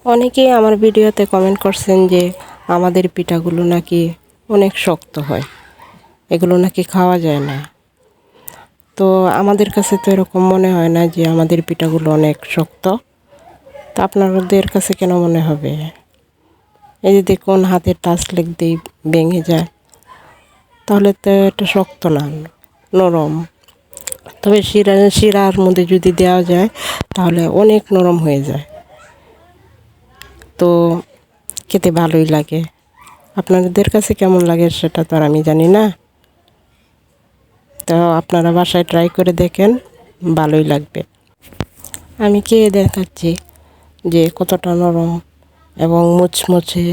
অনেকেই আমার ভিডিওতে কমেন্ট করছেন যে আমাদের পিঠাগুলো নাকি অনেক শক্ত হয়, এগুলো নাকি খাওয়া যায় না। তো আমাদের কাছে তো এরকম মনে হয় না যে আমাদের পিঠাগুলো অনেক শক্ত। তো আপনাদের কাছে কেন মনে হবে? এই যে দেখুন, হাতের টাচ লাগতেই ভেঙে যায়, তাহলে তো এটা শক্ত না, নরম। তবে শিরার মধ্যে যদি দেওয়া যায় তাহলে অনেক নরম হয়ে যায়, তো খেতে ভালোই লাগে। আপনাদের কাছে কেমন লাগে সেটা তো আর আমি জানি না। তো আপনারা বাসায় ট্রাই করে দেখেন, ভালোই লাগবে। আমি খেয়ে দেখাচ্ছি যে কতটা নরম এবং মুচমুচে